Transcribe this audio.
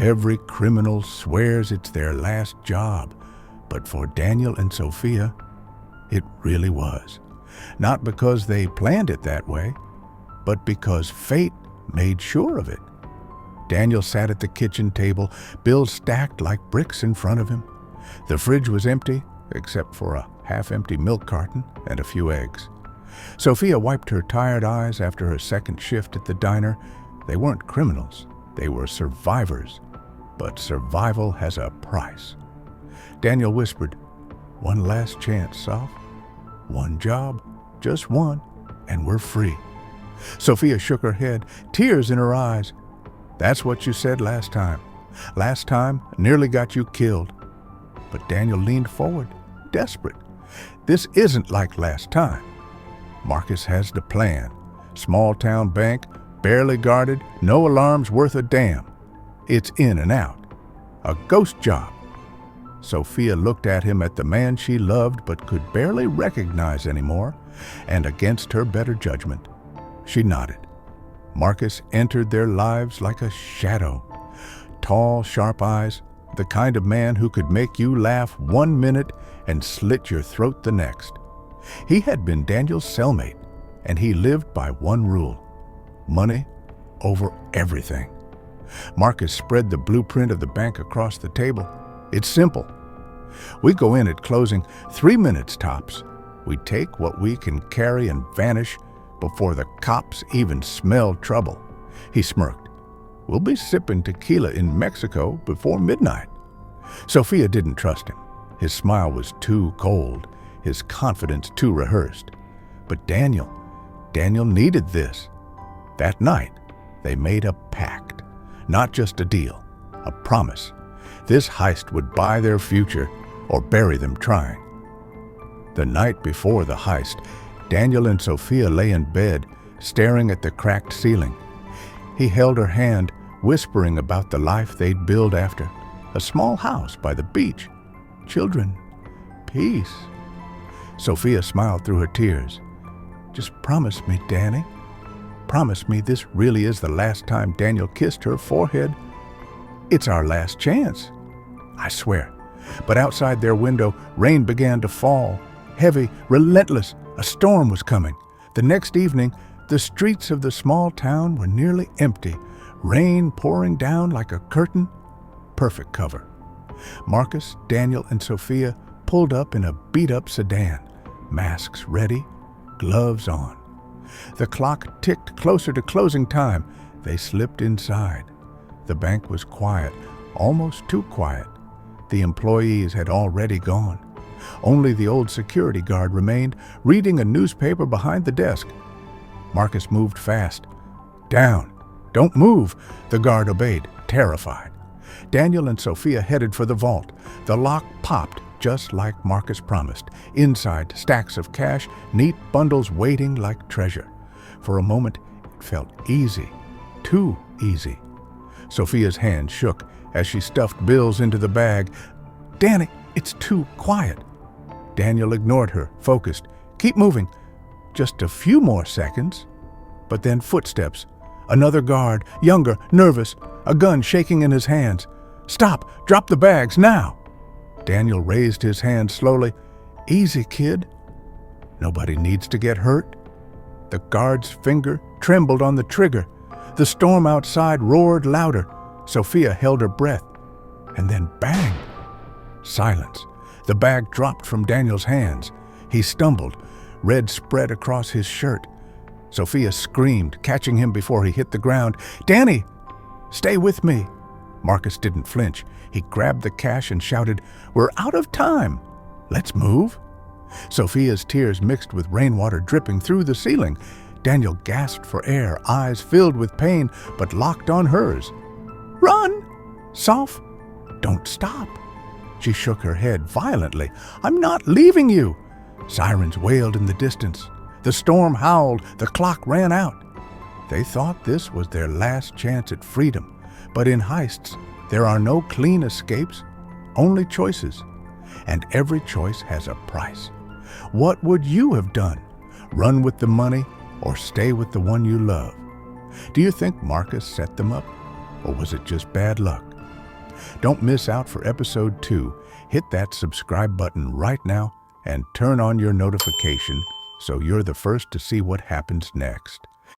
Every criminal swears it's their last job, but for Daniel and Sofia, it really was. Not because they planned it that way, but because fate made sure of it. Daniel sat at the kitchen table, bills stacked like bricks in front of him. The fridge was empty, except for a half-empty milk carton and a few eggs. Sofia wiped her tired eyes after her second shift at the diner. They weren't criminals, they were survivors. But survival has a price. Daniel whispered, "One last chance, Sof. One job, just one, and we're free." Sofia shook her head, tears in her eyes. "That's what you said last time. Last time nearly got you killed." But Daniel leaned forward, desperate. "This isn't like last time. Marcus has the plan. Small town bank, barely guarded, no alarms worth a damn. It's in and out. A ghost job." Sofia looked at him, at the man she loved but could barely recognize anymore, and against her better judgment, she nodded. Marcus entered their lives like a shadow. Tall, sharp eyes, the kind of man who could make you laugh 1 minute and slit your throat the next. He had been Daniel's cellmate, and he lived by one rule: money over everything. Marcus spread the blueprint of the bank across the table. "It's simple. We go in at closing, 3 minutes tops. We take what we can carry and vanish before the cops even smell trouble." He smirked. "We'll be sipping tequila in Mexico before midnight." Sofia didn't trust him. His smile was too cold, his confidence too rehearsed. But Daniel needed this. That night, they made a pact. Not just a deal, a promise. This heist would buy their future or bury them trying. The night before the heist, Daniel and Sofia lay in bed, staring at the cracked ceiling. He held her hand, whispering about the life they'd build after. A small house by the beach. Children. Peace. Sofia smiled through her tears. "Just promise me, Danny. Promise me this really is the last time Daniel kissed her forehead. It's our last chance." "I swear." But outside their window, rain began to fall. Heavy, relentless. A storm was coming. The next evening, the streets of the small town were nearly empty. Rain pouring down like a curtain. Perfect cover. Marcus, Daniel, and Sofia pulled up in a beat-up sedan. Masks ready, gloves on. The clock ticked closer to closing time. They slipped inside. The bank was quiet, almost too quiet. The employees had already gone. Only the old security guard remained, reading a newspaper behind the desk. Marcus moved fast. "Down! Don't move!" The guard obeyed, terrified. Daniel and Sofia headed for the vault. The lock popped, just like Marcus promised. Inside, stacks of cash, neat bundles waiting like treasure. For a moment, it felt easy, too easy. Sofia's hand shook as she stuffed bills into the bag. "Danny, it's too quiet." Daniel ignored her, focused. "Keep moving." Just a few more seconds. But then footsteps. Another guard, younger, nervous, a gun shaking in his hands. "Stop! Drop the bags, now!" Daniel raised his hand slowly. "Easy, kid. Nobody needs to get hurt." The guard's finger trembled on the trigger. The storm outside roared louder. Sofia held her breath. And then bang! Silence. The bag dropped from Daniel's hands. He stumbled. Red spread across his shirt. Sofia screamed, catching him before he hit the ground. "Danny! Stay with me!" Marcus didn't flinch. He grabbed the cash and shouted, "We're out of time! Let's move!" Sofia's tears mixed with rainwater dripping through the ceiling. Daniel gasped for air, eyes filled with pain, but locked on hers. "Run! Sof! Don't stop!" She shook her head violently. "I'm not leaving you!" Sirens wailed in the distance. The storm howled. The clock ran out. They thought this was their last chance at freedom. But in heists, there are no clean escapes, only choices. And every choice has a price. What would you have done? Run with the money or stay with the one you love? Do you think Marcus set them up? Or was it just bad luck? Don't miss out for episode 2. Hit that subscribe button right now and turn on your notification so you're the first to see what happens next.